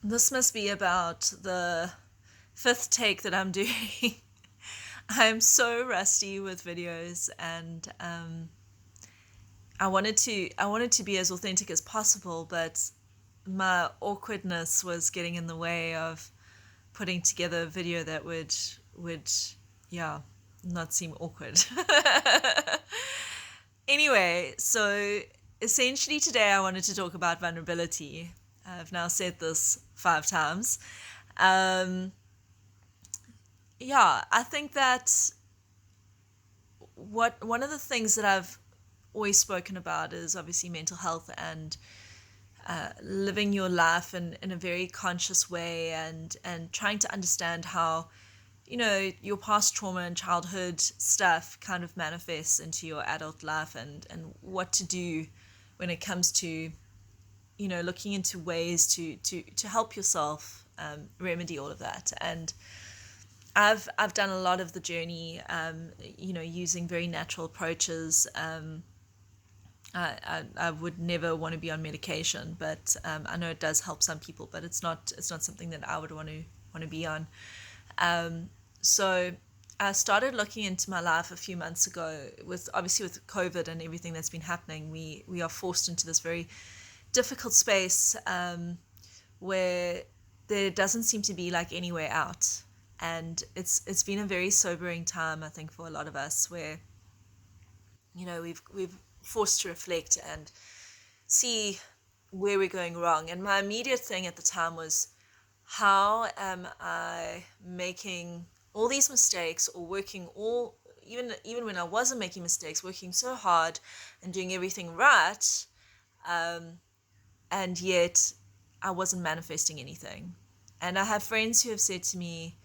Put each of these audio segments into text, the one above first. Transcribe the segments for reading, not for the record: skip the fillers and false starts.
This must be about the fifth take that I'm doing. I'm so rusty with videos, and I wanted to be as authentic as possible, but my awkwardness was getting in the way of putting together a video that would yeah, not seem awkward. Anyway, so essentially today I wanted to talk about vulnerability. I've now said this 5 times. Um, yeah, I think that what one of the things that I've always spoken about is obviously mental health and living your life in a very conscious way, and trying to understand how your past trauma and childhood stuff kind of manifests into your adult life, and what to do when it comes to looking into ways to help yourself remedy all of that. And I've done a lot of the journey, using very natural approaches. I would never want to be on medication, but I know it does help some people, but it's not something that I would want to be on. So I started looking into my life a few months ago. With obviously with COVID and everything that's been happening, we are forced into this very difficult space, where there doesn't seem to be like any way out. And it's been a very sobering time, I think, for a lot of us, where we've forced to reflect and see where we're going wrong. And my immediate thing at the time was, how am I making all these mistakes, or working all even when I wasn't making mistakes, working so hard and doing everything right, and yet I wasn't manifesting anything. And I have friends who have said to me,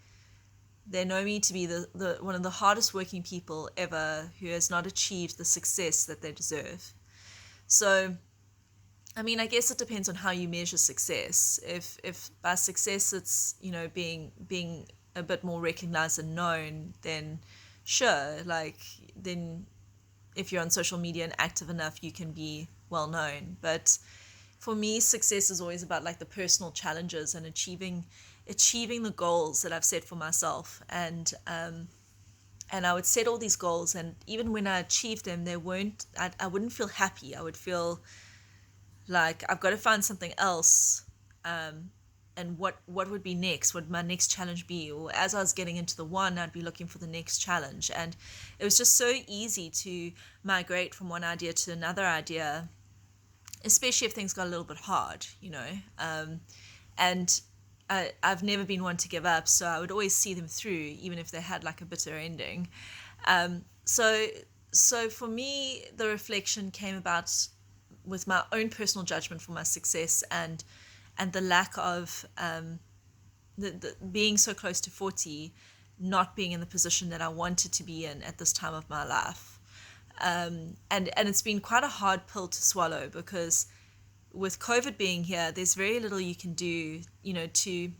they know me to be the one of the hardest working people ever, who has not achieved the success that they deserve. So, I mean, I guess it depends on how you measure success. If by success it's being a bit more recognized and known, then sure. Like, then if you're on social media and active enough, you can be well known. But for me, success is always about like the personal challenges and achieving the goals that I've set for myself. And I would set all these goals, and even when I achieved them, I wouldn't feel happy. I would feel like I've got to find something else. And what would be next? Would my next challenge be? Or as I was getting into the one, I'd be looking for the next challenge. And it was just so easy to migrate from one idea to another idea, especially if things got a little bit hard. And I've never been one to give up, so I would always see them through, even if they had like a bitter ending. So for me, the reflection came about with my own personal judgment for my success, and the lack of the being so close to 40, not being in the position that I wanted to be in at this time of my life. And it's been quite a hard pill to swallow, because with COVID being here, there's very little you can do, to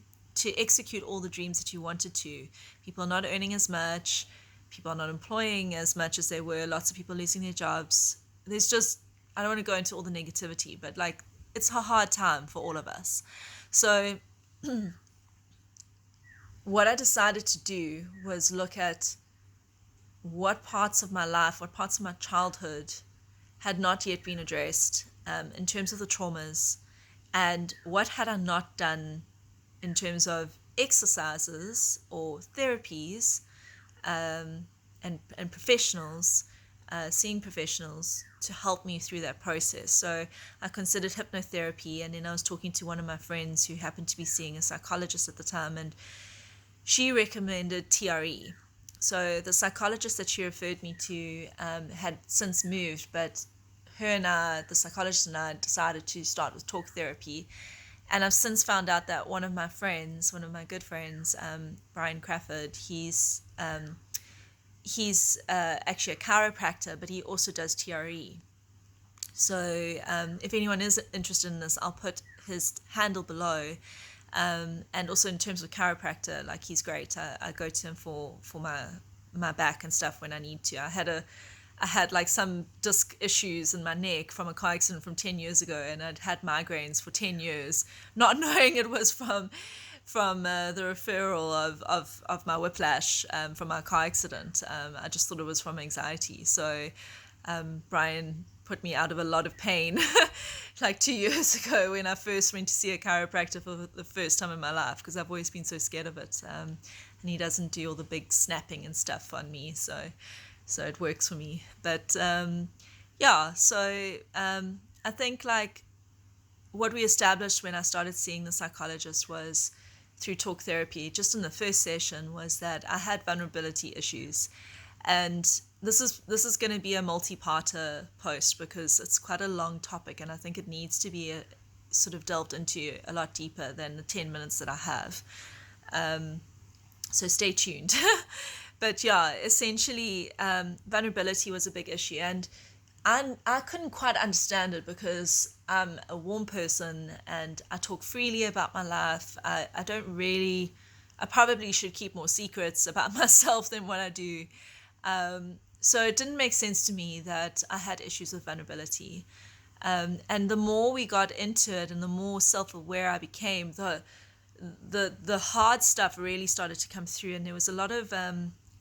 execute all the dreams that you wanted to. People are not earning as much. People are not employing as much as they were. Lots of people losing their jobs. I don't want to go into all the negativity, but like, it's a hard time for all of us. So what I decided to do was look at what parts of my life, what parts of my childhood had not yet been addressed, in terms of the traumas, and what had I not done in terms of exercises or therapies, and professionals, seeing professionals to help me through that process. So I considered hypnotherapy, and then I was talking to one of my friends who happened to be seeing a psychologist at the time, and she recommended TRE. So the psychologist that she referred me to had since moved, but the psychologist and I, decided to start with talk therapy. And I've since found out that one of my good friends, Brian Crawford, he's actually a chiropractor, but he also does TRE. So if anyone is interested in this, I'll put his handle below. And also in terms of chiropractor, like, he's great. I go to him for my back and stuff when I need to. I I had like some disc issues in my neck from a car accident from 10 years ago, and I'd had migraines for 10 years, not knowing it was from the referral of my whiplash from my car accident. I just thought it was from anxiety. So Brian put me out of a lot of pain like 2 years ago when I first went to see a chiropractor for the first time in my life, because I've always been so scared of it. And he doesn't do all the big snapping and stuff on me, so it works for me. But yeah, so I think like what we established when I started seeing the psychologist was through talk therapy, just in the first session, was that I had vulnerability issues. And this is going to be a multi-parter post because it's quite a long topic, and I think it needs to be sort of delved into a lot deeper than the 10 minutes that I have. So stay tuned. But yeah, essentially, vulnerability was a big issue, and I couldn't quite understand it because I'm a warm person and I talk freely about my life. I probably should keep more secrets about myself than what I do. So it didn't make sense to me that I had issues with vulnerability. And the more we got into it and the more self-aware I became, the hard stuff really started to come through, and there was a lot of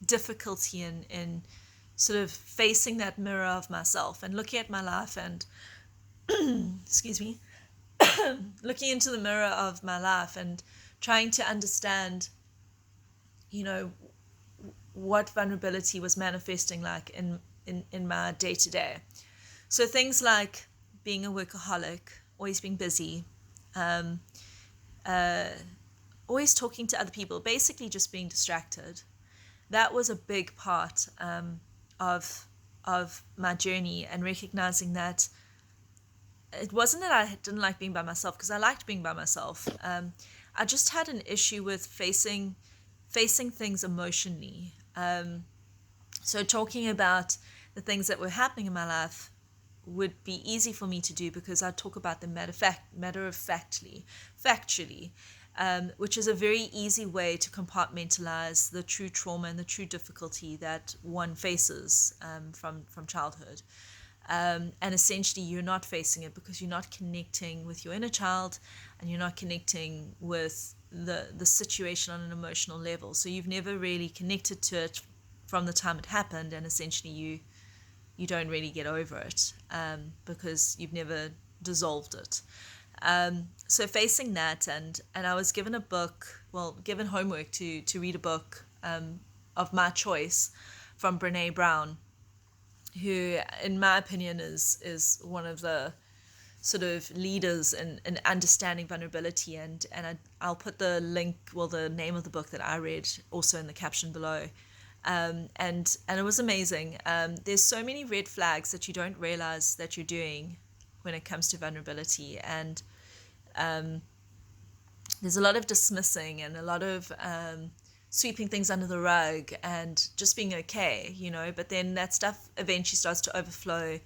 difficulty in sort of facing that mirror of myself and looking at my life and excuse me, looking into the mirror of my life and trying to understand, what vulnerability was manifesting like in my day-to-day. So things like being a workaholic, always being busy, always talking to other people, basically just being distracted. That was a big part of my journey, and recognizing that it wasn't that I didn't like being by myself, because I liked being by myself. I just had an issue with facing things emotionally. So talking about the things that were happening in my life would be easy for me to do because I talk about them factually, which is a very easy way to compartmentalize the true trauma and the true difficulty that one faces from childhood. And essentially you're not facing it because you're not connecting with your inner child, and you're not connecting with the situation on an emotional level. So you've never really connected to it from the time it happened, and essentially you don't really get over it because you've never dissolved it. So facing that, and I was given given homework to read a book of my choice from Brené Brown, who in my opinion is one of the sort of leaders in understanding vulnerability, and I'll put the name of the book that I read also in the caption below. And it was amazing. There's so many red flags that you don't realize that you're doing when it comes to vulnerability, and there's a lot of dismissing and a lot of sweeping things under the rug and just being okay, but then that stuff eventually starts to overflow,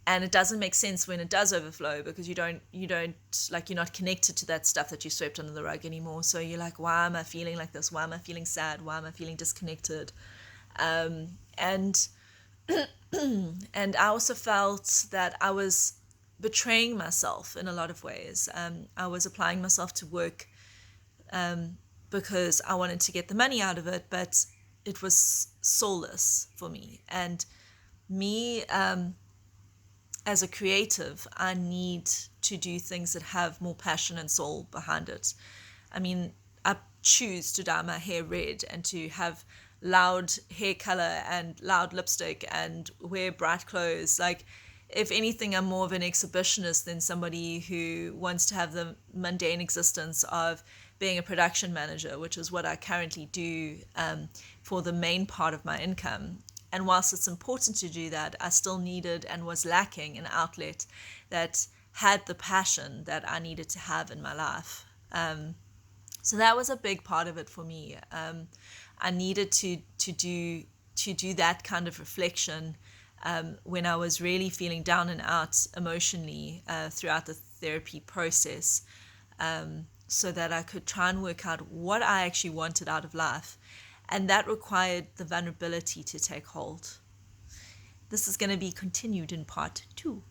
and it doesn't make sense when it does overflow because you're not connected to that stuff that you swept under the rug anymore. So you're like, why am I feeling like this? Why am I feeling sad? Why am I feeling disconnected? And I also felt that I was betraying myself in a lot of ways. I was applying myself to work because I wanted to get the money out of it, but it was soulless for me. And me, as a creative, I need to do things that have more passion and soul behind it. I mean, I choose to dye my hair red and to have loud hair color and loud lipstick and wear bright clothes. Like, if anything, I'm more of an exhibitionist than somebody who wants to have the mundane existence of being a production manager, which is what I currently do for the main part of my income. And whilst it's important to do that, I still needed and was lacking an outlet that had the passion that I needed to have in my life. So that was a big part of it for me. I needed to do that kind of reflection when I was really feeling down and out emotionally throughout the therapy process, so that I could try and work out what I actually wanted out of life. And that required the vulnerability to take hold. This is going to be continued in part 2.